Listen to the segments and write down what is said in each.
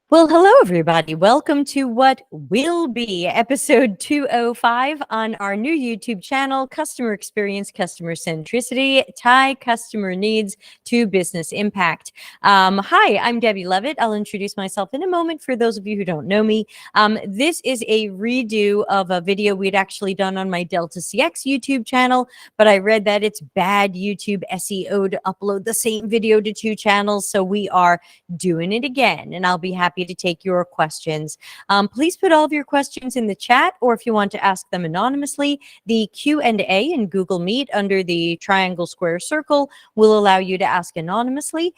Well, hello, everybody. Welcome to what will be episode 205 on our new YouTube channel, Customer Experience, Customer Centricity, Tie Customer Needs to Business Impact. Hi, I'm Debbie Levitt. I'll introduce myself in a moment for those of you who don't know me. This is a redo of a video we'd actually done on my Delta CX YouTube channel, but I read that it's bad YouTube SEO to upload the same video to two channels, so we are doing it again, and I'll be happy to take your questions. Please put all of your questions in the chat, or if you want to ask them anonymously, the Q&A in Google Meet under the triangle, square, circle will allow you to ask anonymously.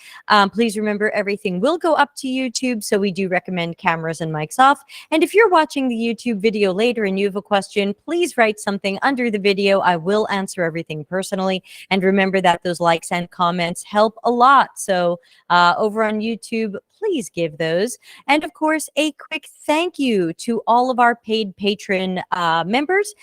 Please remember, everything will go up to YouTube, so we do recommend cameras and mics off. And if you're watching the YouTube video later and you have a question, please write something under the video. I will answer everything personally. And remember that those likes and comments help a lot. So over on YouTube, please give those. And of course, a quick thank you to all of our paid Patreon members.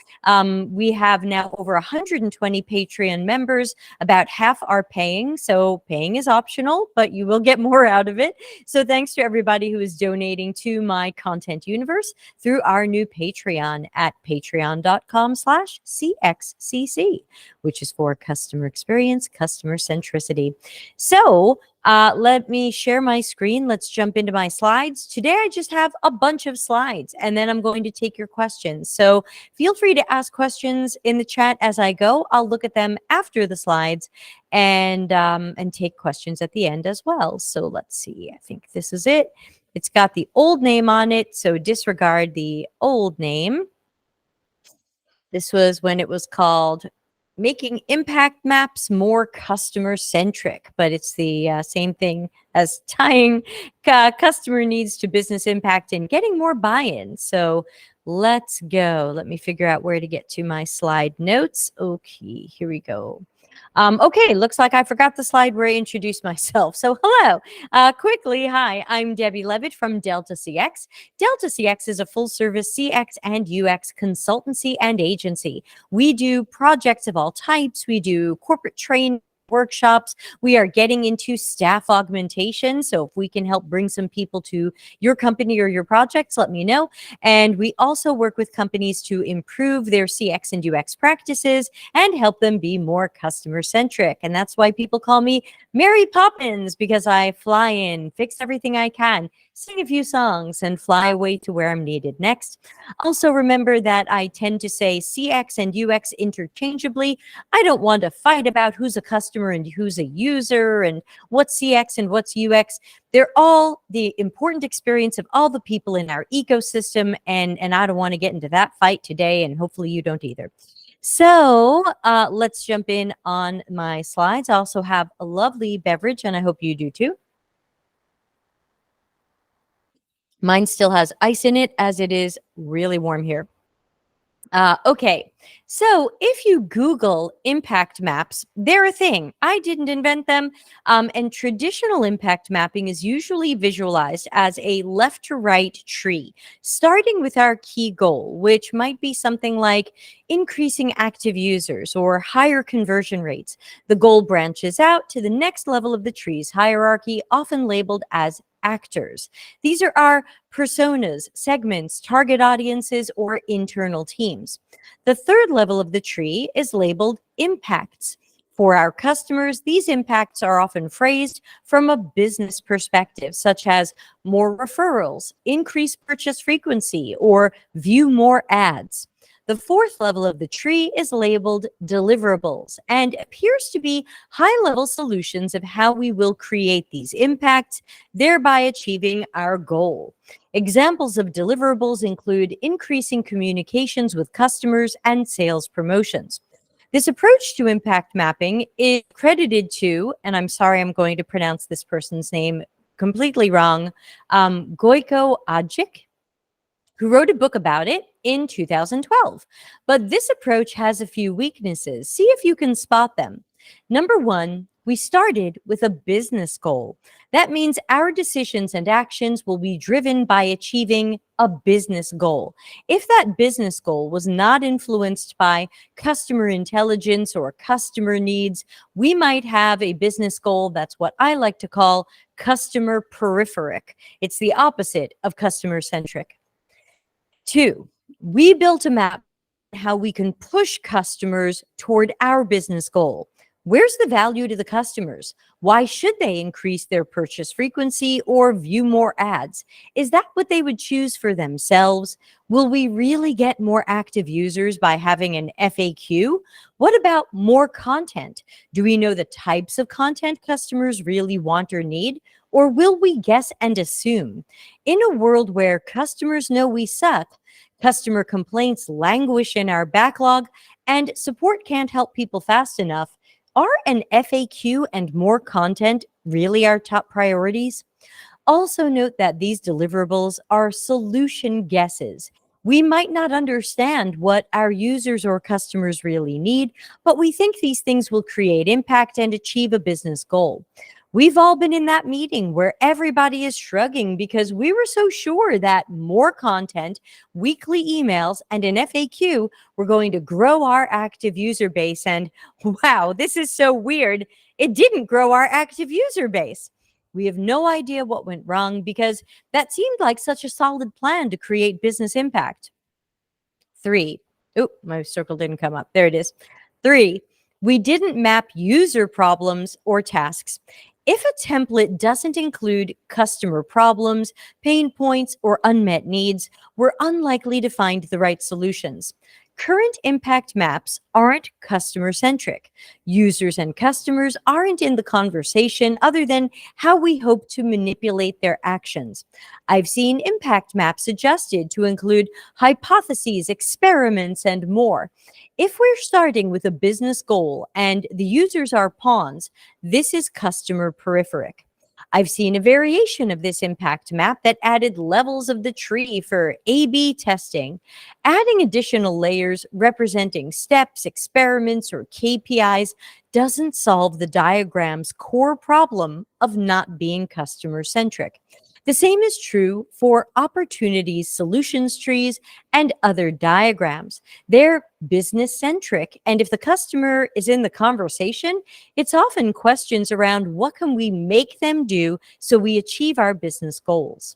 We have now over 120 Patreon members. About half are paying. So paying is optional, but you will get more out of it. So thanks to everybody who is donating to my content universe through our new Patreon at patreon.com/CXCC, which is for customer experience, customer centricity. So let me share my screen. Let's jump into my slides. Today, I just have a bunch of slides, and then I'm going to take your questions. So feel free to ask questions in the chat as I go. I'll look at them after the slides and take questions at the end as well. So let's see. I think this is it. It's got the old name on it, so disregard the old name. This was when it was called Making Impact Maps More Customer-Centric, but it's the same thing as tying customer needs to business impact and getting more buy-in. So let's go. Let me figure out where to get to my slide notes. Okay, here we go. Okay, looks like I forgot the slide where I introduced myself. So hello, quickly, hi, I'm Debbie Levitt from Delta CX. Delta CX is a full-service CX and UX consultancy and agency. We do projects of all types. We do corporate training, workshops. We are getting into staff augmentation. So if we can help bring some people to your company or your projects, let me know. And we also work with companies to improve their CX and UX practices and help them be more customer centric. And that's why people call me Mary Poppins, because I fly in, fix everything I can, sing a few songs, and fly away to where I'm needed next. Also remember that I tend to say CX and UX interchangeably. I don't want to fight about who's a customer and who's a user and what's CX and what's UX. They're all the important experience of all the people in our ecosystem, and I don't want to get into that fight today, and hopefully you don't either. So let's jump in on my slides. I also have a lovely beverage, and I hope you do too. Mine still has ice in it, as it is really warm here. Okay, so if you Google impact maps, they're a thing. I didn't invent them. And traditional impact mapping is usually visualized as a left to right tree, starting with our key goal, which might be something like increasing active users or higher conversion rates. The goal branches out to the next level of the tree's hierarchy, often labeled as actors. These are our personas, segments, target audiences, or internal teams. The third level of the tree is labeled impacts. For our customers, these impacts are often phrased from a business perspective, such as more referrals, increased purchase frequency, or view more ads. The fourth level of the tree is labeled deliverables and appears to be high-level solutions of how we will create these impacts, thereby achieving our goal. Examples of deliverables include increasing communications with customers and sales promotions. This approach to impact mapping is credited to, and I'm sorry, I'm going to pronounce this person's name completely wrong, Gojko Ajic, who wrote a book about it in 2012. But this approach has a few weaknesses. See if you can spot them. Number one, We started with a business goal. That means our decisions and actions will be driven by achieving a business goal. If that business goal was not influenced by customer intelligence or customer needs, we might have a business goal that's what I like to call customer peripheral. It's the opposite of customer centric. Two, we built a map on how we can push customers toward our business goal. Where's the value to the customers? Why should they increase their purchase frequency or view more ads? Is that what they would choose for themselves? Will we really get more active users by having an FAQ? What about more content? Do we know the types of content customers really want or need? Or will we guess and assume? In a world where customers know we suck, customer complaints languish in our backlog, and support can't help people fast enough, are an FAQ and more content really our top priorities? Also note that these deliverables are solution guesses. We might not understand what our users or customers really need, but we think these things will create impact and achieve a business goal. We've all been in that meeting where everybody is shrugging because we were so sure that more content, weekly emails, and an FAQ were going to grow our active user base. And wow, this is so weird. It didn't grow our active user base. We have no idea what went wrong because that seemed like such a solid plan to create business impact. Three, oh, my circle didn't come up. There it is. Three, we didn't map user problems or tasks. If a template doesn't include customer problems, pain points, or unmet needs, we're unlikely to find the right solutions. Current impact maps aren't customer-centric. Users and customers aren't in the conversation other than how we hope to manipulate their actions. I've seen impact maps adjusted to include hypotheses, experiments, and more. If we're starting with a business goal and the users are pawns, this is customer peripheral. I've seen a variation of this impact map that added levels of the tree for A/B testing. Adding additional layers representing steps, experiments, or KPIs doesn't solve the diagram's core problem of not being customer-centric. The same is true for opportunities, solutions trees, and other diagrams. They're business-centric, and if the customer is in the conversation, it's often questions around what can we make them do so we achieve our business goals.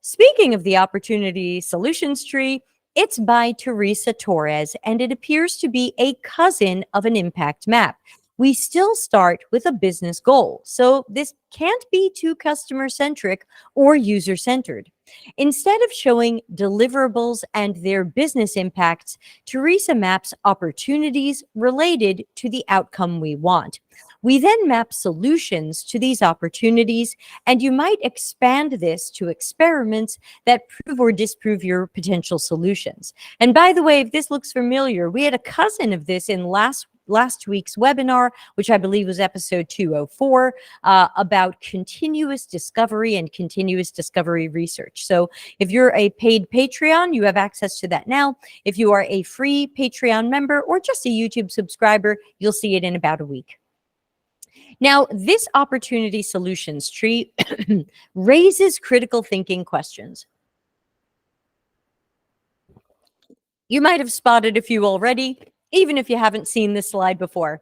Speaking of the opportunity solutions tree, it's by Teresa Torres, and it appears to be a cousin of an impact map. We still start with a business goal, so this can't be too customer-centric or user-centered. Instead of showing deliverables and their business impacts, Teresa maps opportunities related to the outcome we want. We then map solutions to these opportunities, and you might expand this to experiments that prove or disprove your potential solutions. And by the way, if this looks familiar, we had a cousin of this in last week's webinar, which I believe was episode 204, about continuous discovery and continuous discovery research. So if you're a paid Patreon, you have access to that now. If you are a free Patreon member or just a YouTube subscriber, you'll see it in about a week. Now, this opportunity solutions tree raises critical thinking questions. You might have spotted a few already, even if you haven't seen this slide before.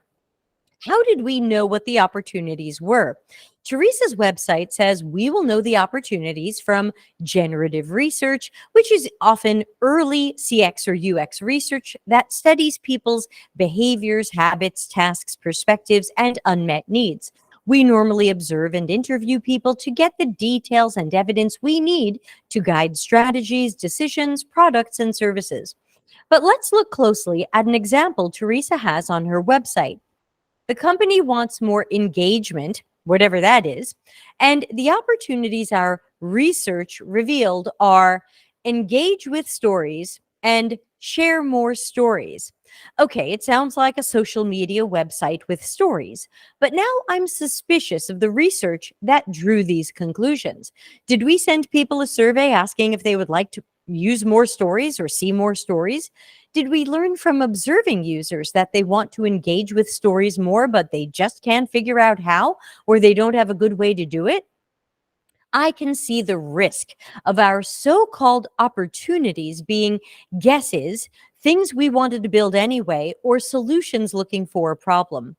How did we know what the opportunities were? Teresa's website says we will know the opportunities from generative research, which is often early CX or UX research that studies people's behaviors, habits, tasks, perspectives, and unmet needs. We normally observe and interview people to get the details and evidence we need to guide strategies, decisions, products, and services. But let's look closely at an example Teresa has on her website. The company wants more engagement, whatever that is, and the opportunities our research revealed are engage with stories and share more stories. Okay, it sounds like a social media website with stories, but now I'm suspicious of the research that drew these conclusions. Did we send people a survey asking if they would like to use more stories or see more stories? Did we learn from observing users that they want to engage with stories more, but they just can't figure out how, or they don't have a good way to do it? I can see the risk of our so called opportunities being guesses, things we wanted to build anyway, or solutions looking for a problem.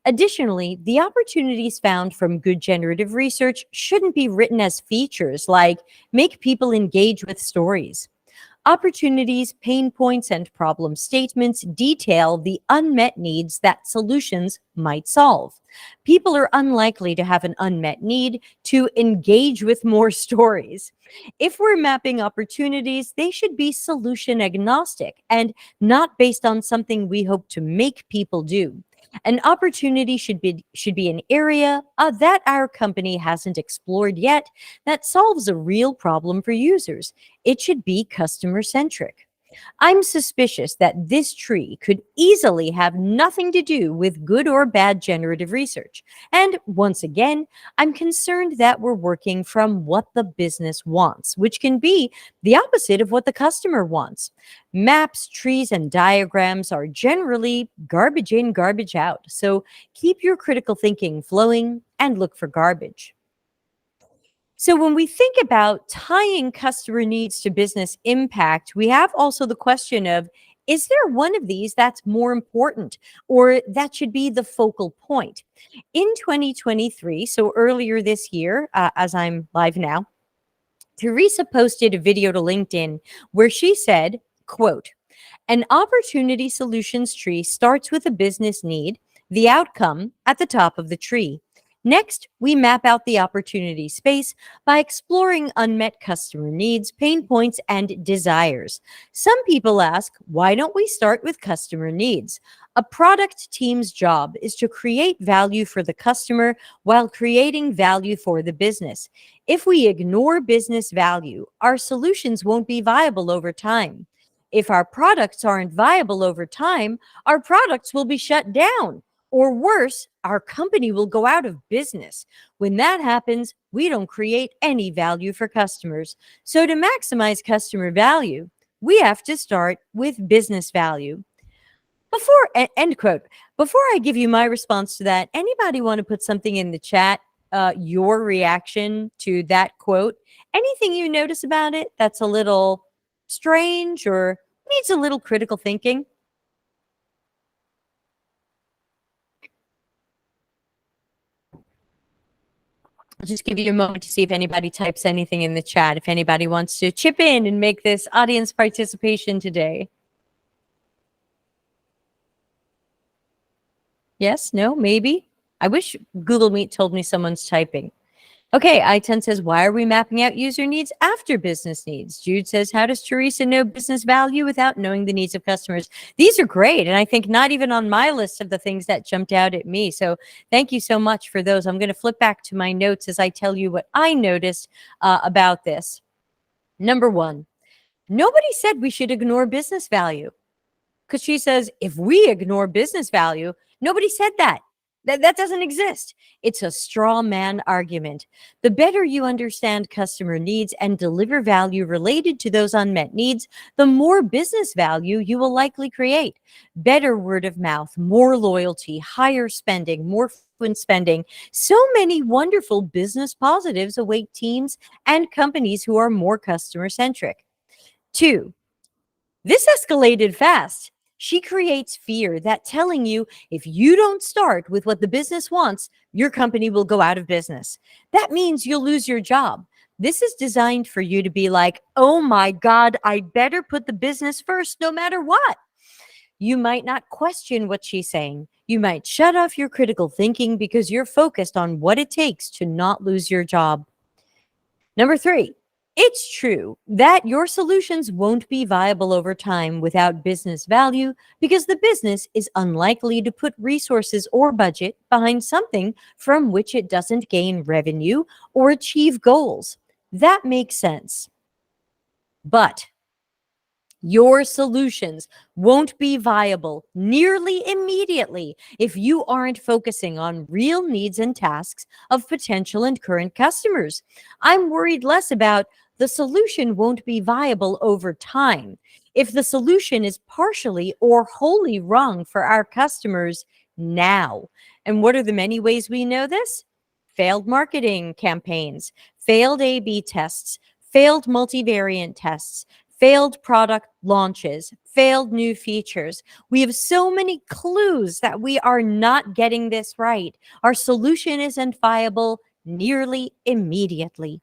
Additionally, the opportunities found from good generative research shouldn't be written as features like make people engage with stories. Opportunities, pain points, and problem statements detail the unmet needs that solutions might solve. People are unlikely to have an unmet need to engage with more stories. If we're mapping opportunities, they should be solution agnostic and not based on something we hope to make people do. An opportunity should be an area that our company hasn't explored yet that solves a real problem for users. It should be customer centric. I'm suspicious that this tree could easily have nothing to do with good or bad generative research. And once again, I'm concerned that we're working from what the business wants, which can be the opposite of what the customer wants. Maps, trees, and diagrams are generally garbage in, garbage out. So keep your critical thinking flowing and look for garbage. So, when we think about tying customer needs to business impact, we have also the question of is there one of these that's more important or that should be the focal point? In 2023, so earlier this year, as I'm live now, Teresa posted a video to LinkedIn where she said, quote, an opportunity solutions tree starts with a business need, the outcome at the top of the tree. Next, we map out the opportunity space by exploring unmet customer needs, pain points, and desires. Some people ask, why don't we start with customer needs? A product team's job is to create value for the customer while creating value for the business. If we ignore business value, our solutions won't be viable over time. If our products aren't viable over time, our products will be shut down. Or worse, our company will go out of business. When that happens, we don't create any value for customers. So to maximize customer value, we have to start with business value. End quote. Before I give you my response to that, anybody want to put something in the chat, your reaction to that quote? Anything you notice about it that's a little strange or needs a little critical thinking? I'll just give you a moment to see if anybody types anything in the chat, if anybody wants to chip in and make this audience participation today. Yes, no, maybe. I wish Google Meet told me someone's typing. Okay, I10 says, why are we mapping out user needs after business needs? Jude says, how does Teresa know business value without knowing the needs of customers? These are great. And I think not even on my list of the things that jumped out at me. So thank you so much for those. I'm going to flip back to my notes as I tell you what I noticed about this. Number one, nobody said we should ignore business value. Because she says, if we ignore business value, nobody said that. That doesn't exist. It's a straw man argument. The better you understand customer needs and deliver value related to those unmet needs, the more business value you will likely create. Better word of mouth, more loyalty, higher spending, more frequent spending. So many wonderful business positives await teams and companies who are more customer centric. Two, this escalated fast. She creates fear that telling you if you don't start with what the business wants, your company will go out of business. That means you'll lose your job. This is designed for you to be like, oh my God, I better put the business first no matter what. You might not question what she's saying. You might shut off your critical thinking because you're focused on what it takes to not lose your job. Number three, it's true that your solutions won't be viable over time without business value because the business is unlikely to put resources or budget behind something from which it doesn't gain revenue or achieve goals. That makes sense. But your solutions won't be viable nearly immediately if you aren't focusing on real needs and tasks of potential and current customers. I'm worried less about the solution won't be viable over time. If the solution is partially or wholly wrong for our customers now. And what are the many ways we know this? Failed marketing campaigns, failed A/B tests, failed multivariant tests, failed product launches, failed new features. We have so many clues that we are not getting this right. Our solution isn't viable nearly immediately.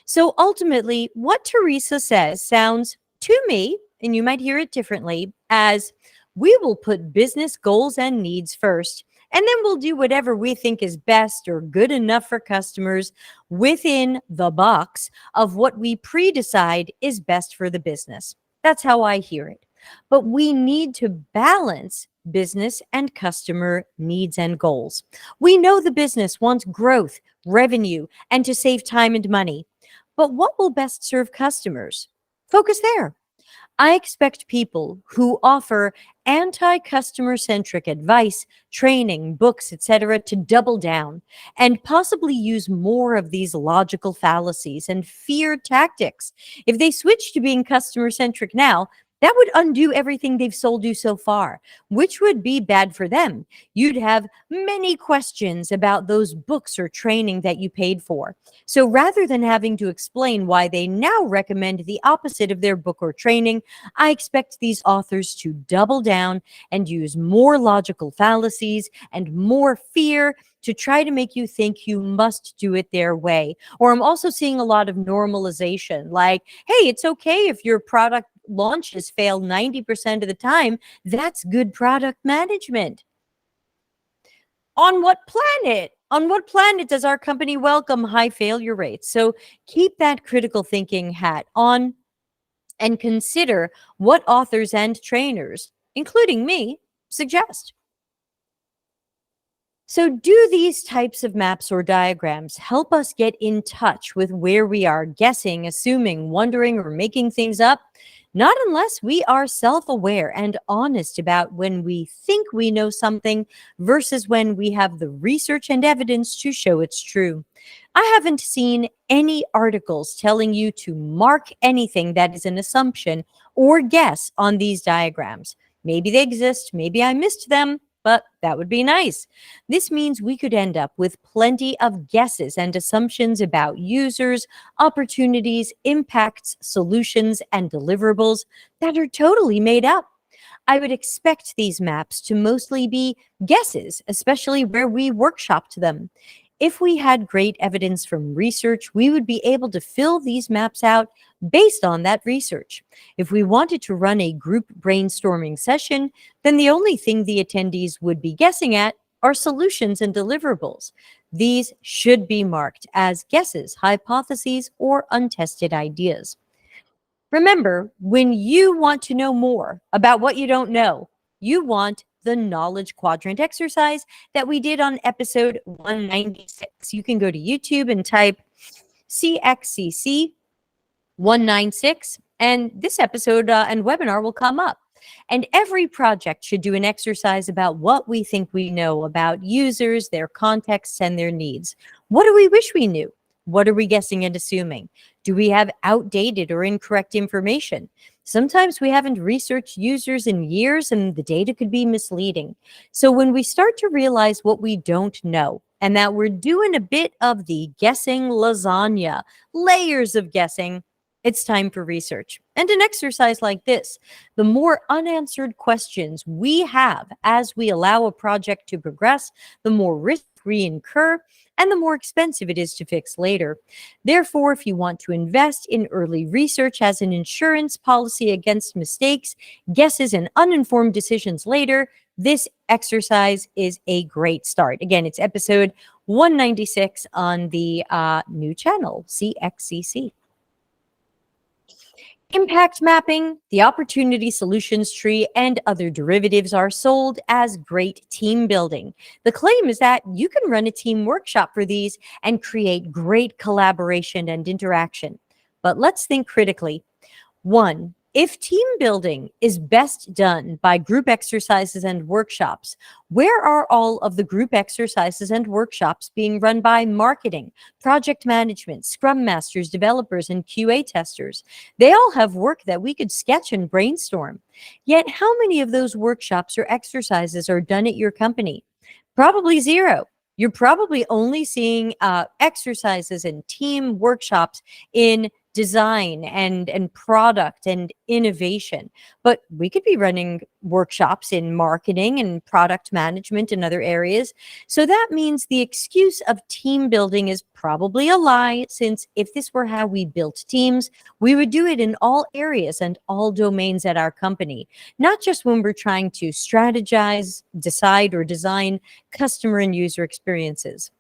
So ultimately, what Teresa says sounds to me, and you might hear it differently, as we will put business goals and needs first, and then we'll do whatever we think is best or good enough for customers within the box of what we pre-decide is best for the business. That's how I hear it. But we need to balance business and customer needs and goals. We know the business wants growth, revenue, and to save time and money. But what will best serve customers? Focus there. I expect people who offer anti-customer centric advice, training, books, etc. to double down and possibly use more of these logical fallacies and fear tactics. If they switch to being customer centric now, that would undo everything they've sold you so far, which would be bad for them. You'd have many questions about those books or training that you paid for. So rather than having to explain why they now recommend the opposite of their book or training, I expect these authors to double down and use more logical fallacies and more fear to try to make you think you must do it their way. Or I'm also seeing a lot of normalization, like, hey, it's okay if your product launches fail 90% of the time. That's good product management. On what planet? On what planet does our company welcome high failure rates? So keep that critical thinking hat on and consider what authors and trainers, including me, suggest. So do these types of maps or diagrams help us get in touch with where we are guessing, assuming, wondering, or making things up? Not unless we are self-aware and honest about when we think we know something versus when we have the research and evidence to show it's true. I haven't seen any articles telling you to mark anything that is an assumption or guess on these diagrams. Maybe they exist, maybe I missed them, but that would be nice. This means we could end up with plenty of guesses and assumptions about users, opportunities, impacts, solutions, and deliverables that are totally made up. I would expect these maps to mostly be guesses, especially where we workshopped them. If we had great evidence from research, we would be able to fill these maps out based on that research. If we wanted to run a group brainstorming session, then the only thing the attendees would be guessing at are solutions and deliverables. These should be marked as guesses, hypotheses, or untested ideas. Remember, when you want to know more about what you don't know, you want the knowledge quadrant exercise that we did on episode 196. You can go to YouTube and type CXCC 196, and this episode and webinar will come up. And every project should do an exercise about what we think we know about users, their contexts, and their needs. What do we wish we knew? What are we guessing and assuming? Do we have outdated or incorrect information? Sometimes we haven't researched users in years and the data could be misleading. So when we start to realize what we don't know and that we're doing a bit of the guessing lasagna, layers of guessing, it's time for research. And an exercise like this, the more unanswered questions we have as we allow a project to progress, the more risk we incur, and the more expensive it is to fix later. Therefore, if you want to invest in early research as an insurance policy against mistakes, guesses, and uninformed decisions later, this exercise is a great start. Again, it's episode 196 on the new channel, CXCC. Impact mapping, the opportunity solutions tree, and other derivatives are sold as great team building. The claim is that you can run a team workshop for these and create great collaboration and interaction. But let's think critically. 1, If team building is best done by group exercises and workshops, where are all of the group exercises and workshops being run by marketing, project management, scrum masters, developers, and QA testers? They all have work that we could sketch and brainstorm. Yet, how many of those workshops or exercises are done at your company? Probably zero. You're probably only seeing exercises and team workshops in design and product and innovation. But we could be running workshops in marketing and product management and other areas. So that means the excuse of team building is probably a lie, since if this were how we built teams, we would do it in all areas and all domains at our company, not just when we're trying to strategize, decide, or design customer and user experiences.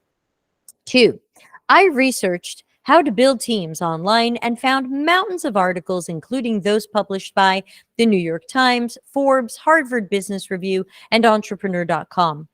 Two, I researched how to build teams online and found mountains of articles, including those published by the New York Times, Forbes, Harvard Business Review, and Entrepreneur.com.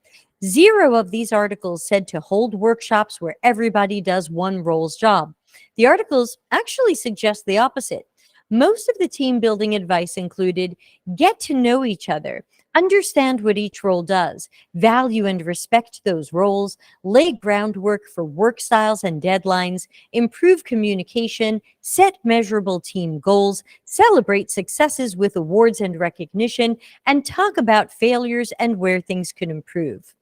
Zero of these articles said to hold workshops where everybody does one role's job. The articles actually suggest the opposite. Most of the team building advice included get to know each other, understand what each role does, value and respect those roles, lay groundwork for work styles and deadlines, improve communication, set measurable team goals, celebrate successes with awards and recognition, and talk about failures and where things could improve.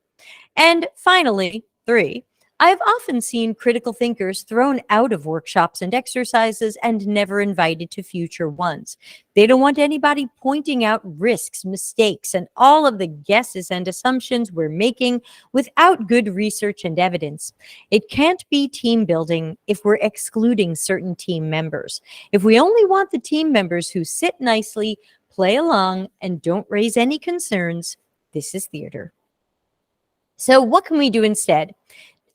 And finally, three, I've often seen critical thinkers thrown out of workshops and exercises and never invited to future ones. They don't want anybody pointing out risks, mistakes, and all of the guesses and assumptions we're making without good research and evidence. It can't be team building if we're excluding certain team members. If we only want the team members who sit nicely, play along, and don't raise any concerns, this is theater. So what can we do instead?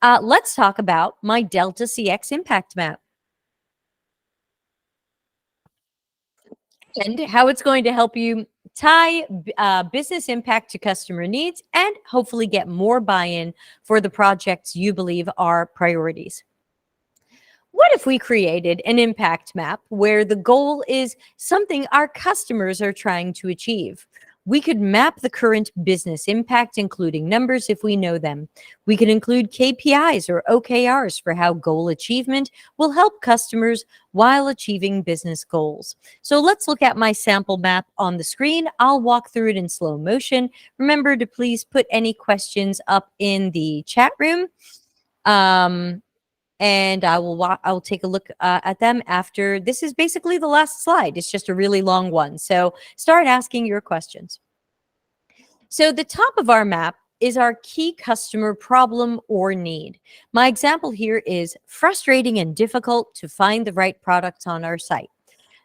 Let's talk about my Delta CX impact map and how it's going to help you tie business impact to customer needs and hopefully get more buy-in for the projects you believe are priorities. What if we created an impact map where the goal is something our customers are trying to achieve? We could map the current business impact, including numbers if we know them. We could include KPIs or OKRs for how goal achievement will help customers while achieving business goals. So let's look at my sample map on the screen. I'll walk through it in slow motion. Remember to please put any questions up in the chat room. And I will take a look at them after. This is basically the last slide. It's just a really long one. So start asking your questions. So the top of our map is our key customer problem or need. My example here is frustrating and difficult to find the right products on our site.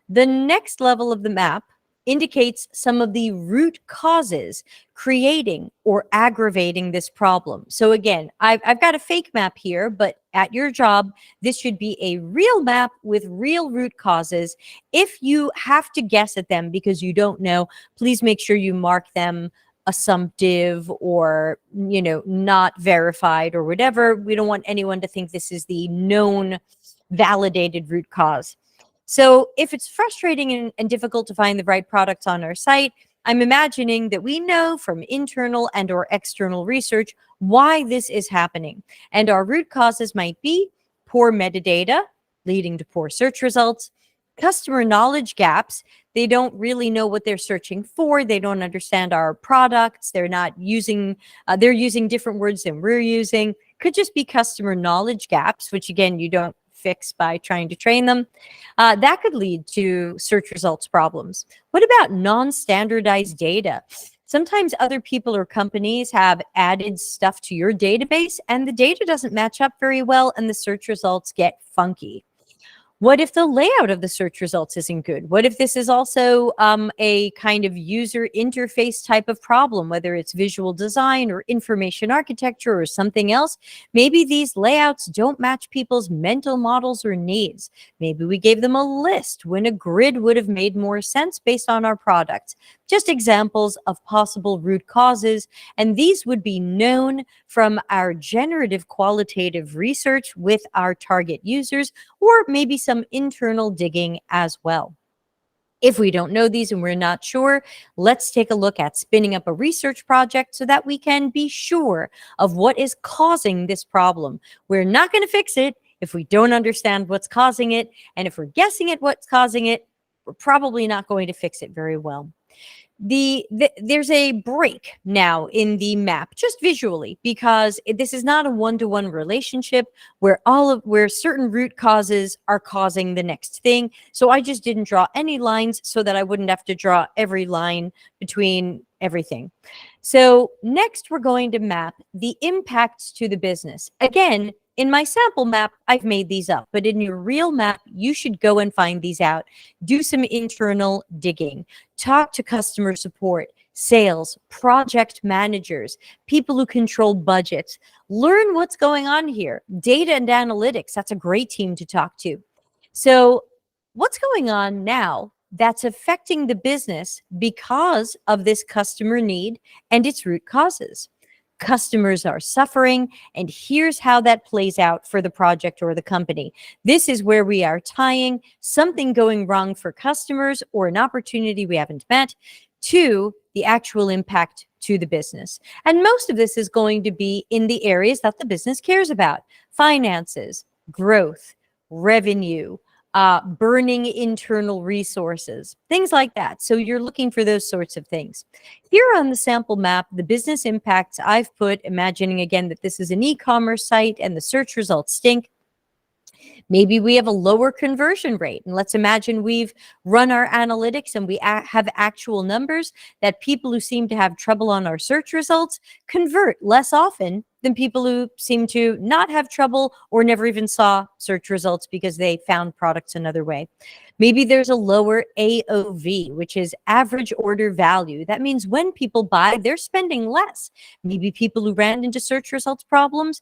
The next level of the map indicates some of the root causes creating or aggravating this problem. So again, I've got a fake map here, but at your job, this should be a real map with real root causes. If you have to guess at them because you don't know, please make sure you mark them assumptive or, not verified or whatever. We don't want anyone to think this is the known validated root cause. So if it's frustrating and difficult to find the right products on our site, I'm imagining that we know from internal and or external research why this is happening. And our root causes might be poor metadata, leading to poor search results, customer knowledge gaps. They don't really know what they're searching for. They don't understand our products. They're not using, they're using different words than we're using. Could just be customer knowledge gaps, which again, you don't fix by trying to train them. That could lead to search results problems. What about non-standardized data? Sometimes other people or companies have added stuff to your database and the data doesn't match up very well and the search results get funky. What if the layout of the search results isn't good? What if this is also a kind of user interface type of problem, whether it's visual design or information architecture or something else? Maybe these layouts don't match people's mental models or needs. Maybe we gave them a list when a grid would have made more sense based on our product. Just examples of possible root causes, and these would be known from our generative qualitative research with our target users, or maybe some internal digging as well. If we don't know these and we're not sure, let's take a look at spinning up a research project so that we can be sure of what is causing this problem. We're not going to fix it if we don't understand what's causing it. And if we're guessing at what's causing it, we're probably not going to fix it very well. There's a break now in the map just visually, because this is not a one-to-one relationship where certain root causes are causing the next thing. So I just didn't draw any lines so that I wouldn't have to draw every line between everything. So next we're going to map the impacts to the business. Again, in my sample map, I've made these up, but in your real map, you should go and find these out. Do some internal digging. Talk to customer support, sales, project managers, people who control budgets. Learn what's going on here. Data and analytics, that's a great team to talk to. So what's going on now that's affecting the business because of this customer need and its root causes? Customers are suffering, and here's how that plays out for the project or the company. This is where we are tying something going wrong for customers or an opportunity we haven't met to the actual impact to the business. And most of this is going to be in the areas that the business cares about: finances, growth, revenue, burning internal resources, things like that. So you're looking for those sorts of things. Here on the sample map, the business impacts I've put, imagining again that this is an e-commerce site and the search results stink. Maybe we have a lower conversion rate. And let's imagine we've run our analytics and we have actual numbers that people who seem to have trouble on our search results convert less often than people who seem to not have trouble or never even saw search results because they found products another way. Maybe there's a lower AOV, which is average order value. That means when people buy, they're spending less. Maybe people who ran into search results problems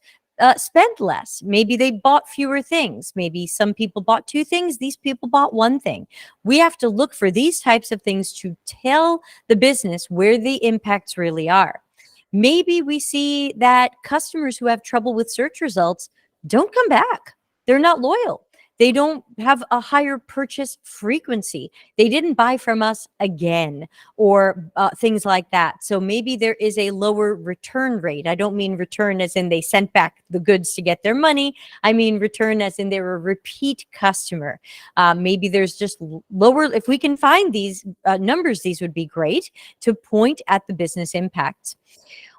spend less. Maybe they bought fewer things. Maybe some people bought 2 things. These people bought 1 thing. We have to look for these types of things to tell the business where the impacts really are. Maybe we see that customers who have trouble with search results don't come back. They're not loyal. They don't have a higher purchase frequency. They didn't buy from us again, or things like that. So maybe there is a lower return rate. I don't mean return as in they sent back the goods to get their money. I mean return as in they're a repeat customer. Maybe there's just lower. If we can find these numbers, these would be great to point at the business impacts.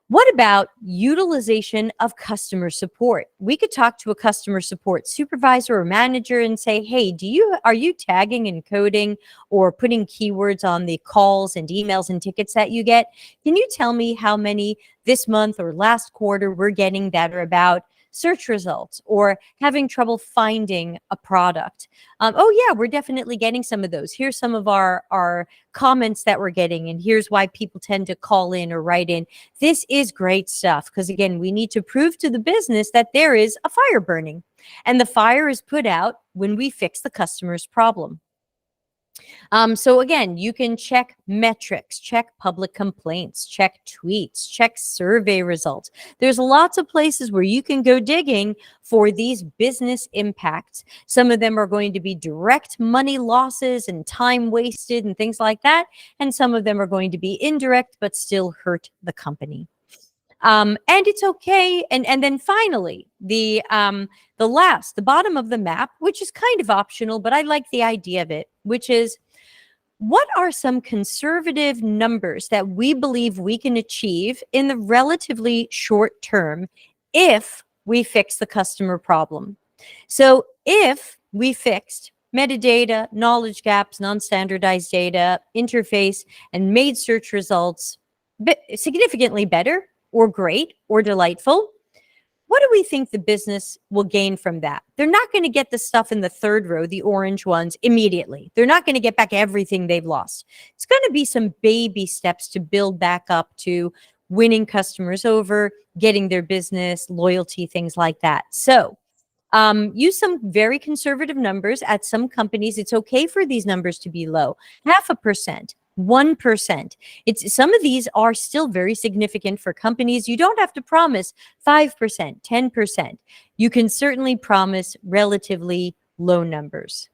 What about utilization of customer support? We could talk to a customer support supervisor or manager and say, hey, are you tagging and coding or putting keywords on the calls and emails and tickets that you get? Can you tell me how many this month or last quarter we're getting that are about search results or having trouble finding a product? Oh yeah, we're definitely getting some of those. Here's some of our comments that we're getting, and here's why people tend to call in or write in. This is great stuff, because again, we need to prove to the business that there is a fire burning, and the fire is put out when we fix the customer's problem. So again, you can check metrics, check public complaints, check tweets, check survey results. There's lots of places where you can go digging for these business impacts. Some of them are going to be direct money losses and time wasted and things like that. And some of them are going to be indirect, but still hurt the company. And it's okay. And then finally, the bottom of the map, which is kind of optional, but I like the idea of it, which is, what are some conservative numbers that we believe we can achieve in the relatively short term if we fix the customer problem? So if we fixed metadata, knowledge gaps, non-standardized data, interface, and made search results significantly better, or great, or delightful, what do we think the business will gain from that? They're not going to get the stuff in the third row, the orange ones, immediately. They're not going to get back everything they've lost. It's going to be some baby steps to build back up to winning customers over, getting their business, loyalty, things like that. So use some very conservative numbers. At some companies, it's okay for these numbers to be low, 0.5%. 1%. Some of these are still very significant for companies. You don't have to promise 5%, 10%. You can certainly promise relatively low numbers.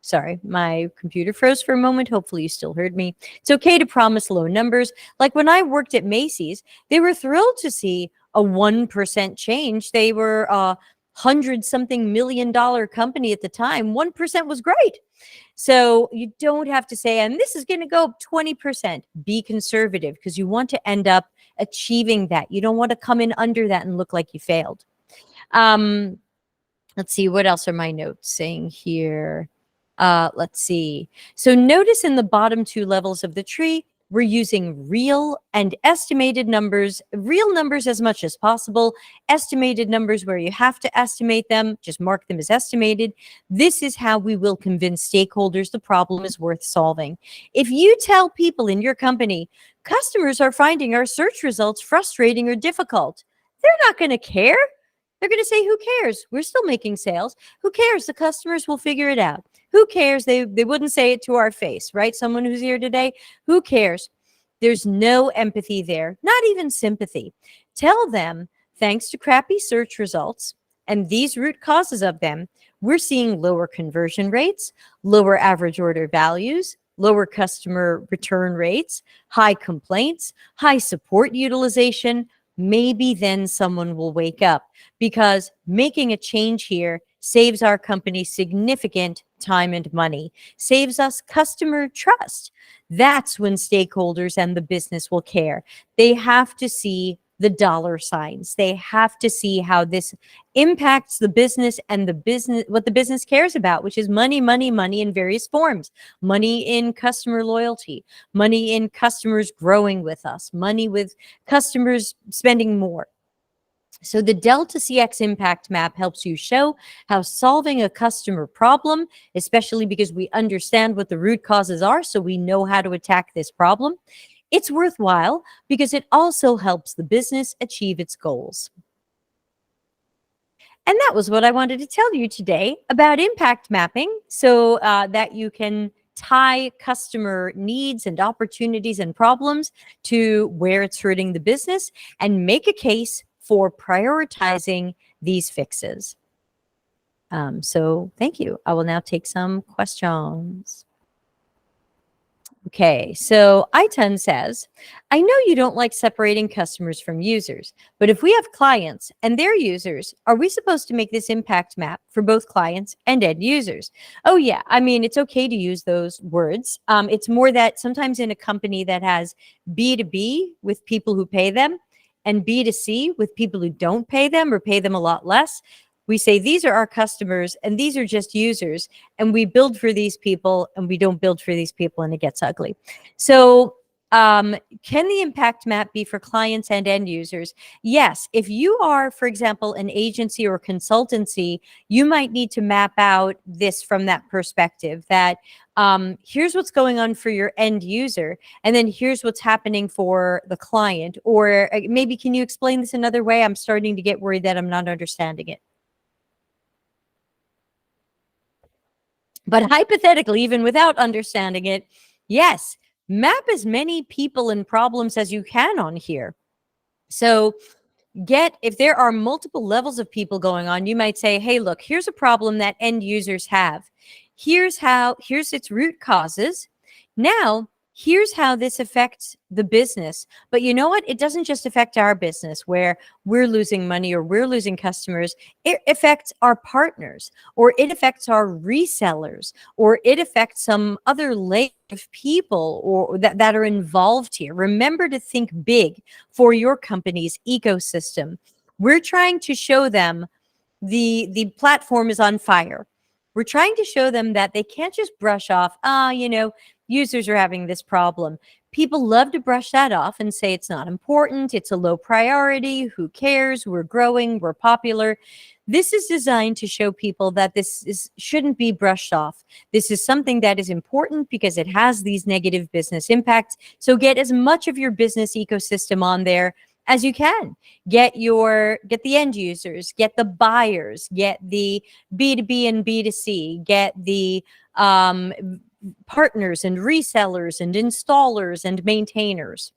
Sorry, my computer froze for a moment. Hopefully, you still heard me. It's okay to promise low numbers. Like when I worked at Macy's, they were thrilled to see a 1% change. They were a hundred something $1 million company at the time. 1% was great. So you don't have to say, and this is going to go up 20%. Be conservative because you want to end up achieving that. You don't want to come in under that and look like you failed. Let's see, what else are my notes saying here? Let's see. So notice in the bottom two levels of the tree, we're using real and estimated numbers, real numbers as much as possible, estimated numbers where you have to estimate them, just mark them as estimated. This is how we will convince stakeholders the problem is worth solving. If you tell people in your company, customers are finding our search results frustrating or difficult, they're not going to care. They're going to say, who cares? We're still making sales. Who cares? The customers will figure it out. Who cares? They wouldn't say it to our face, right? Someone who's here today, who cares? There's no empathy there, not even sympathy. Tell them, thanks to crappy search results and these root causes of them, we're seeing lower conversion rates, lower average order values, lower customer return rates, high complaints, high support utilization. Maybe then someone will wake up, because making a change here saves our company significant time and money, saves us customer trust. That's when stakeholders and the business will care. They have to see the dollar signs. They have to see how this impacts the business and the business, what the business cares about, which is money, money, money in various forms. Money in customer loyalty, money in customers growing with us, money with customers spending more. So the Delta CX impact map helps you show how solving a customer problem, especially because we understand what the root causes are, so we know how to attack this problem, it's worthwhile because it also helps the business achieve its goals. And that was what I wanted to tell you today about impact mapping, so that you can tie customer needs and opportunities and problems to where it's hurting the business and make a case for prioritizing these fixes. So thank you. I will now take some questions. Okay, so Iton says, I know you don't like separating customers from users, but if we have clients and their users, are we supposed to make this impact map for both clients and end users? Oh yeah, I mean, it's okay to use those words. It's more that sometimes in a company that has B2B with people who pay them and B2C with people who don't pay them or pay them a lot less, we say these are our customers and these are just users, and we build for these people and we don't build for these people, and it gets ugly. So can the impact map be for clients and end users? Yes. If you are, for example, an agency or consultancy, you might need to map out this from that perspective, that here's what's going on for your end user, and then here's what's happening for the client. Or maybe can you explain this another way? I'm starting to get worried that I'm not understanding it. But hypothetically, even without understanding it, yes, map as many people and problems as you can on here. So if there are multiple levels of people going on, you might say, hey, look, here's a problem that end users have. Here's its root causes. Now, here's how this affects the business. But you know what? It doesn't just affect our business where we're losing money or we're losing customers. It affects our partners, or it affects our resellers, or it affects some other layer of people or that are involved here. Remember to think big for your company's ecosystem. We're trying to show them the platform is on fire. We're trying to show them that they can't just brush off, users are having this problem. People love to brush that off and say it's not important, it's a low priority, who cares, we're growing, we're popular. This is designed to show people that shouldn't be brushed off. This is something that is important because it has these negative business impacts. So get as much of your business ecosystem on there as you can. Get the end users, get the buyers, get the B2B and B2C, get the partners and resellers and installers and maintainers.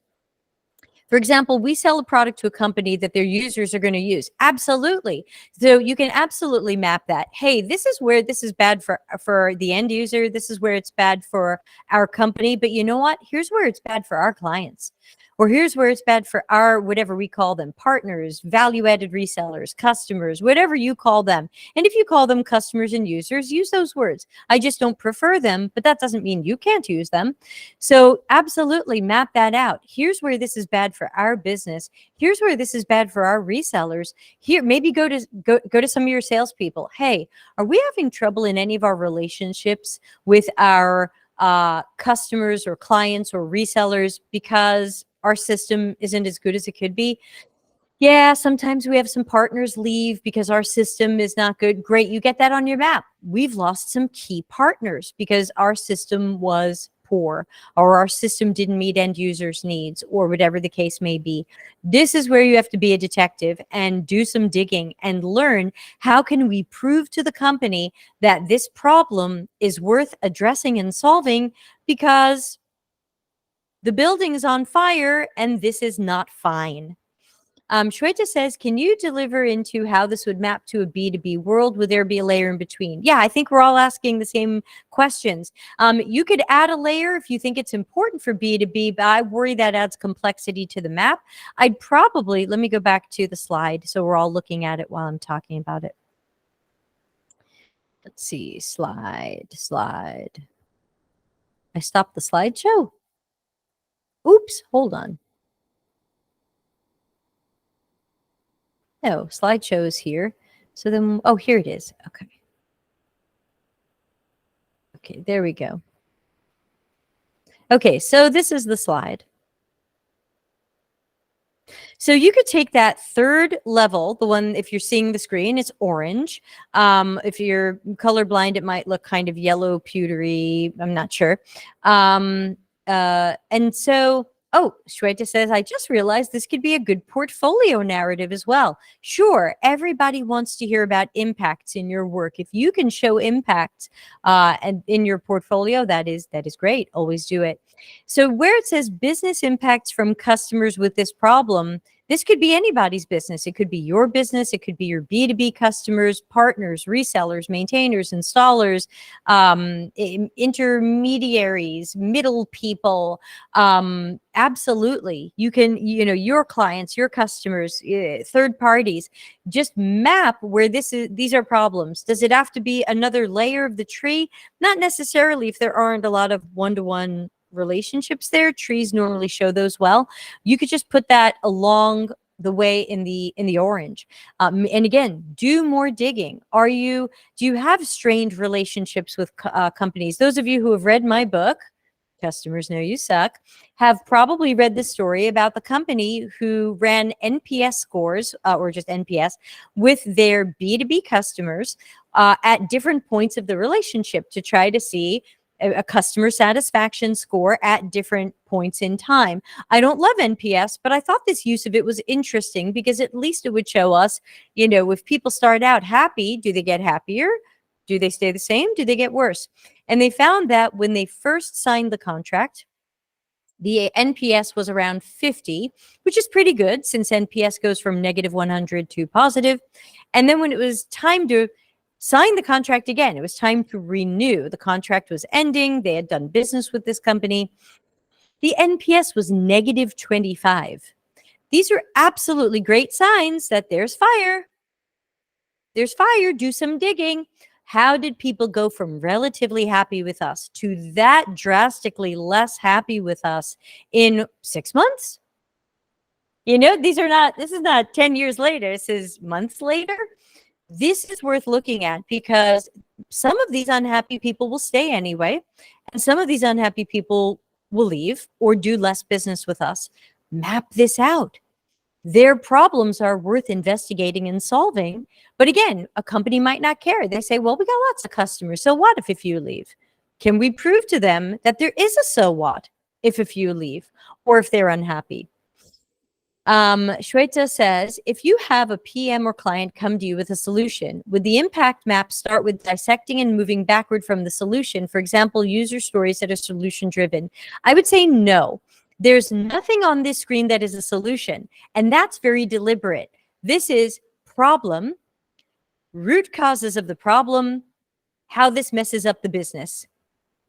For example, we sell a product to a company that their users are going to use. Absolutely. So you can absolutely map that. Hey, this is where this is bad for the end user. This is where it's bad for our company. But you know what? Here's where it's bad for our clients. Or here's where it's bad for our, whatever we call them, partners, value-added resellers, customers, whatever you call them. And if you call them customers and users, use those words. I just don't prefer them, but that doesn't mean you can't use them. So absolutely map that out. Here's where this is bad for our business. Here's where this is bad for our resellers. Here, maybe go to some of your salespeople. Hey, are we having trouble in any of our relationships with our customers or clients or resellers because our system isn't as good as it could be? Yeah, sometimes we have some partners leave because our system is not good. Great, you get that on your map. We've lost some key partners because our system was poor or our system didn't meet end users' needs or whatever the case may be. This is where you have to be a detective and do some digging and learn how can we prove to the company that this problem is worth addressing and solving because the building is on fire and this is not fine. Shweta says, can you deliver into how this would map to a B2B world? Would there be a layer in between? Yeah, I think we're all asking the same questions. You could add a layer if you think it's important for B2B, but I worry that adds complexity to the map. I'd probably, let me go back to the slide so we're all looking at it while I'm talking about it. Let's see, slide. I stopped the slideshow. Oops, hold on. No, slideshow is here. So then, oh, here it is. Okay. Okay, there we go. Okay, so this is the slide. So you could take that third level, the one, if you're seeing the screen, it's orange. If you're colorblind, it might look kind of yellow, pewtery. I'm not sure. And so, oh, Shweta says, I just realized this could be a good portfolio narrative as well. Sure, everybody wants to hear about impacts in your work. If you can show impact and in your portfolio, that is great. Always do it. So where it says business impacts from customers with this problem, this could be anybody's business. It could be your business. It could be your B2B customers, partners, resellers, maintainers, installers, intermediaries, middle people. Absolutely. You can, your clients, your customers, third parties, just map where these are problems. Does it have to be another layer of the tree? Not necessarily if there aren't a lot of one-to-one relationships there. Trees normally show those well. You could just put that along the way in the orange. And again, do more digging. Do you have strained relationships with companies? Those of you who have read my book, Customers Know You Suck, have probably read the story about the company who ran NPS scores, or just NPS, with their B2B customers at different points of the relationship to try to see a customer satisfaction score at different points in time. I don't love NPS, but I thought this use of it was interesting because at least it would show us, if people start out happy, do they get happier? Do they stay the same? Do they get worse? And they found that when they first signed the contract, the NPS was around 50, which is pretty good since NPS goes from -100 to positive. And then when it was time to sign the contract again, it was time to renew. The contract was ending. They had done business with this company. The NPS was -25. These are absolutely great signs that there's fire. There's fire. Do some digging. How did people go from relatively happy with us to that drastically less happy with us in 6 months? This is not 10 years later. This is months later. This is worth looking at because some of these unhappy people will stay anyway, and some of these unhappy people will leave or do less business with us. Map this out. Their problems are worth investigating and solving. But again, a company might not care. They say, well, we got lots of customers. So what if a few leave? Can we prove to them that there is a so what if a few leave or if they're unhappy? Shweta says, if you have a PM or client come to you with a solution, would the impact map start with dissecting and moving backward from the solution? For example, user stories that are solution driven. I would say no. There's nothing on this screen that is a solution, and that's very deliberate. This is problem, root causes of the problem, how this messes up the business.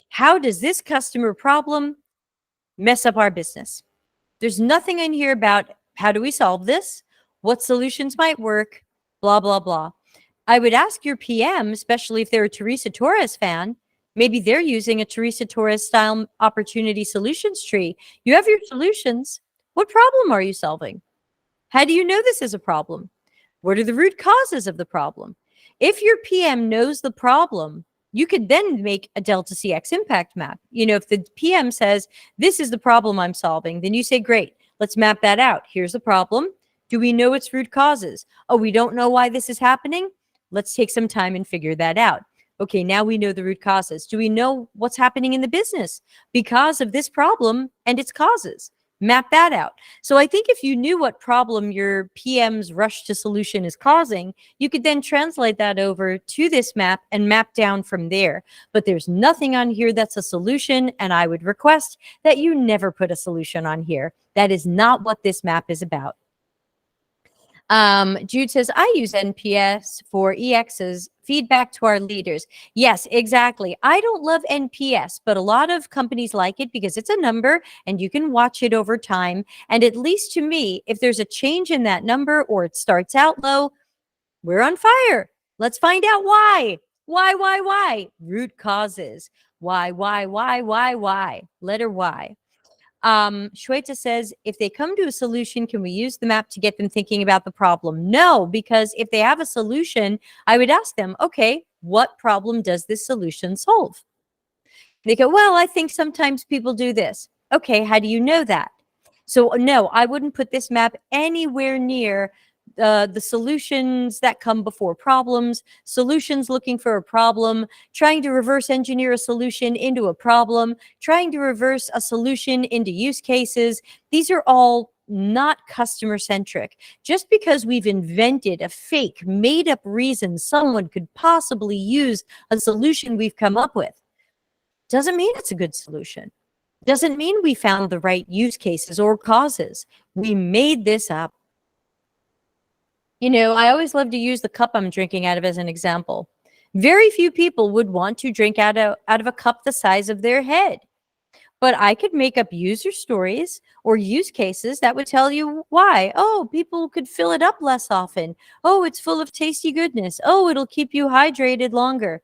How does this customer problem mess up our business? There's nothing in here about how do we solve this, what solutions might work, blah, blah, blah. I would ask your PM, especially if they're a Teresa Torres fan, maybe they're using a Teresa Torres style opportunity solutions tree. You have your solutions. What problem are you solving? How do you know this is a problem? What are the root causes of the problem? If your PM knows the problem, you could then make a Delta CX impact map. If the PM says, this is the problem I'm solving, then you say, great, let's map that out. Here's the problem. Do we know its root causes? Oh, we don't know why this is happening? Let's take some time and figure that out. Okay, now we know the root causes. Do we know what's happening in the business because of this problem and its causes? Map that out. So I think if you knew what problem your PM's rush to solution is causing, you could then translate that over to this map and map down from there. But there's nothing on here that's a solution, and I would request that you never put a solution on here. That is not what this map is about. Jude says, I use NPS for EX's feedback to our leaders. Yes, exactly. I don't love NPS, but a lot of companies like it because it's a number and you can watch it over time. And at least to me, if there's a change in that number or it starts out low, we're on fire. Let's find out why. Why? Root causes. Why? Letter Y. Shweta says, if they come to a solution, can we use the map to get them thinking about the problem? No, because if they have a solution, I would ask them, okay, what problem does this solution solve? They go, well, I think sometimes people do this. Okay, how do you know that? So no, I wouldn't put this map anywhere near the solutions that come before problems, solutions looking for a problem, trying to reverse engineer a solution into a problem, trying to reverse a solution into use cases. These are all not customer-centric. Just because we've invented a fake, made-up reason someone could possibly use a solution we've come up with doesn't mean it's a good solution. Doesn't mean we found the right use cases or causes. We made this up. I always love to use the cup I'm drinking out of as an example. Very few people would want to drink out of a cup the size of their head. But I could make up user stories or use cases that would tell you why. Oh, people could fill it up less often. Oh, it's full of tasty goodness. Oh, it'll keep you hydrated longer.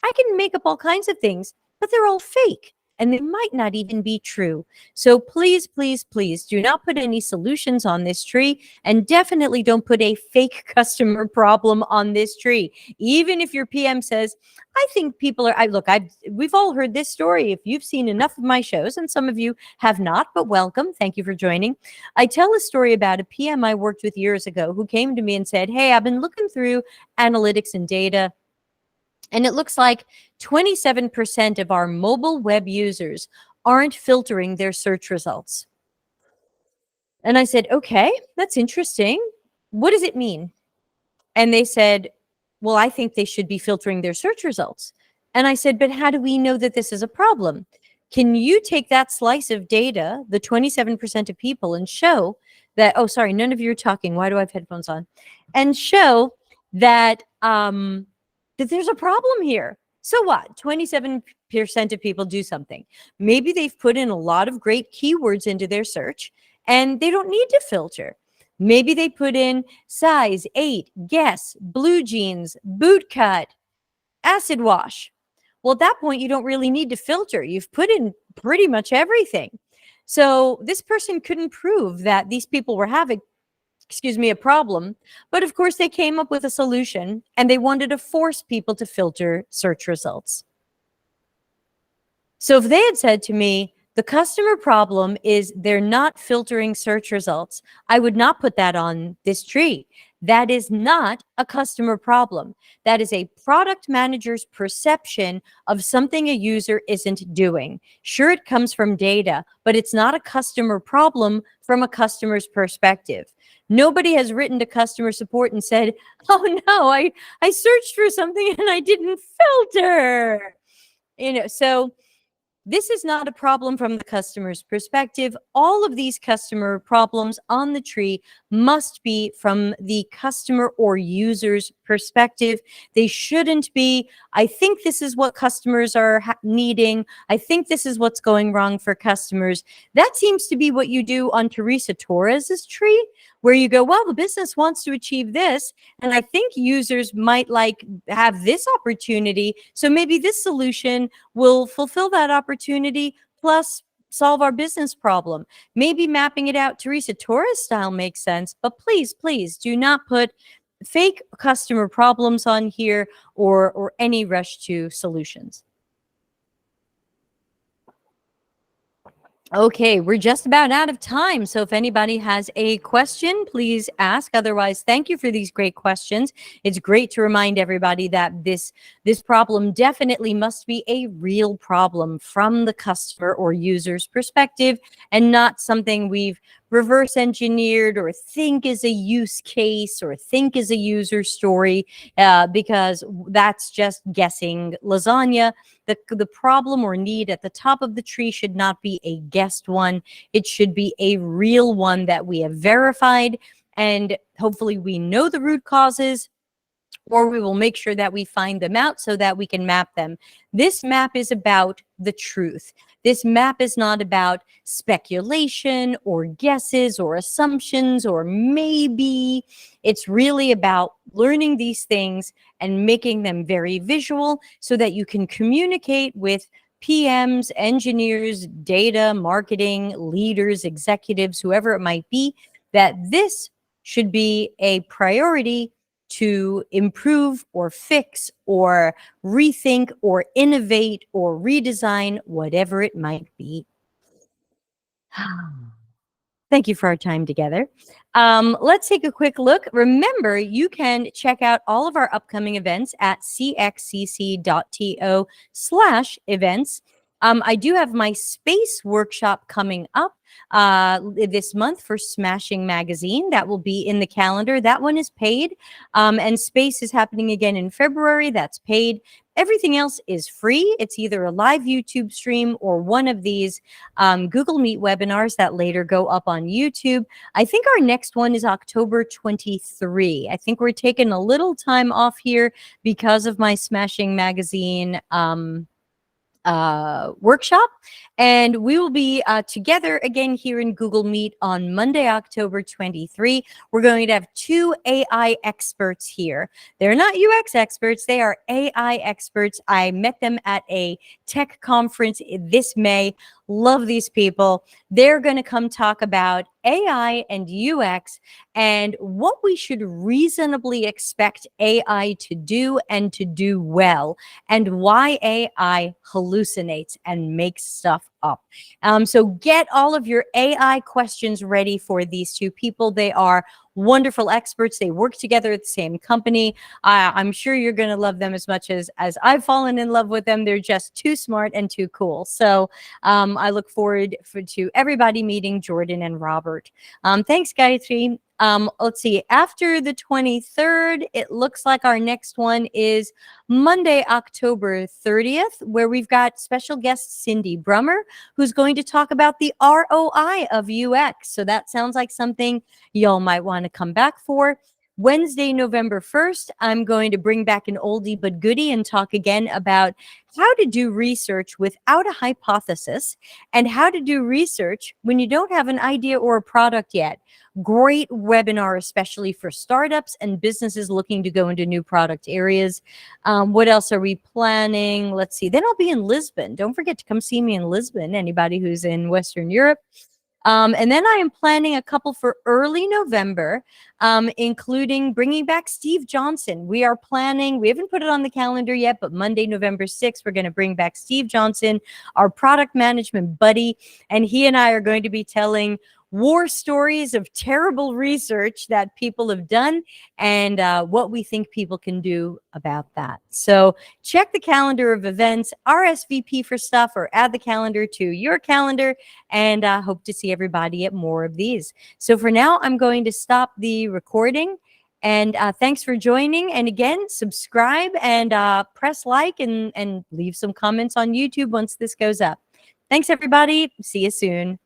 I can make up all kinds of things, but they're all fake. And they might not even be true. So please, please, please do not put any solutions on this tree, and definitely don't put a fake customer problem on this tree. Even if your PM says, I think people are, we've all heard this story. If you've seen enough of my shows, and some of you have not, but welcome. Thank you for joining. I tell a story about a PM I worked with years ago who came to me and said, hey, I've been looking through analytics and data, and it looks like 27% of our mobile web users aren't filtering their search results. And I said, okay, that's interesting. What does it mean? And they said, well, I think they should be filtering their search results. And I said, but how do we know that this is a problem? Can you take that slice of data, the 27% of people, and show that, oh, sorry, none of you are talking. Why do I have headphones on? And show that, that there's a problem here. So what? 27% of people do something. Maybe they've put in a lot of great keywords into their search and they don't need to filter. Maybe they put in size 8, guess, blue jeans, boot cut, acid wash. Well, at that point, you don't really need to filter. You've put in pretty much everything. So this person couldn't prove that these people were having a problem. But of course, they came up with a solution and they wanted to force people to filter search results. So if they had said to me, the customer problem is they're not filtering search results, I would not put that on this tree. That is not a customer problem. That is a product manager's perception of something a user isn't doing. Sure, it comes from data, but it's not a customer problem from a customer's perspective. Nobody has written to customer support and said, oh no, I searched for something and I didn't filter. So This is not a problem from the customer's perspective. All of these customer problems on the tree must be from the customer or user's perspective. They shouldn't be, I think this is what customers are needing. I think this is what's going wrong for customers. That seems to be what you do on Teresa Torres's tree, where you go, well, the business wants to achieve this, and I think users might like have this opportunity. So maybe this solution will fulfill that opportunity plus solve our business problem. Maybe mapping it out Teresa Torres style makes sense, but please, please do not put fake customer problems on here or any rush to solutions. Okay, we're just about out of time. So if anybody has a question, please ask. Otherwise, thank you for these great questions. It's great to remind everybody that this problem definitely must be a real problem from the customer or user's perspective, and not something we've reverse engineered or think is a use case or think is a user story, because that's just guessing lasagna. The problem or need at the top of the tree should not be a guessed one. It should be a real one that we have verified, and hopefully we know the root causes, or we will make sure that we find them out so that we can map them. This map is about the truth. This map is not about speculation or guesses or assumptions or maybe. It's really about learning these things and making them very visual so that you can communicate with PMs, engineers, data, marketing, leaders, executives, whoever it might be, that this should be a priority to improve or fix or rethink or innovate or redesign, whatever it might be. Thank you for our time together. Let's take a quick look. Remember, you can check out all of our upcoming events at cxcc.to/events. I do have my space workshop coming up this month for Smashing Magazine. That will be in the calendar. That one is paid. And space is happening again in February. That's paid. Everything else is free. It's either a live YouTube stream or one of these Google Meet webinars that later go up on YouTube. I think our next one is October 23. I think we're taking a little time off here because of my Smashing Magazine workshop, and we will be together again here in Google Meet on Monday, October 23. We're going to have 2 AI experts here. They're not UX experts, they are AI experts. I met them at a tech conference this May. Love these people. They're going to come talk about AI and UX and what we should reasonably expect AI to do and to do well, and why AI hallucinates and makes stuff up. So get all of your AI questions ready for these 2 people. They are wonderful experts. They work together at the same company. I'm sure you're going to love them as much as I've fallen in love with them. They're just too smart and too cool. So I look forward to everybody meeting Jordan and Robert. Thanks, Gayatri. Let's see, after the 23rd, it looks like our next one is Monday, October 30th, where we've got special guest Cindy Brummer, who's going to talk about the ROI of UX. So that sounds like something y'all might want to come back for. Wednesday, November 1st, I'm going to bring back an oldie but goodie and talk again about how to do research without a hypothesis and how to do research when you don't have an idea or a product yet. Great webinar, especially for startups and businesses looking to go into new product areas. What else are we planning? Let's see. Then I'll be in Lisbon. Don't forget to come see me in Lisbon, anybody who's in Western Europe. And then I am planning a couple for early November, including bringing back Steve Johnson. We are planning, we haven't put it on the calendar yet, but Monday, November 6th, we're going to bring back Steve Johnson, our product management buddy, and he and I are going to be telling war stories of terrible research that people have done and what we think people can do about that. So check the calendar of events, RSVP for stuff, or add the calendar to your calendar, and hope to see everybody at more of these. So for now, I'm going to stop the recording. And thanks for joining. And again, subscribe and press like and leave some comments on YouTube once this goes up. Thanks, everybody. See you soon.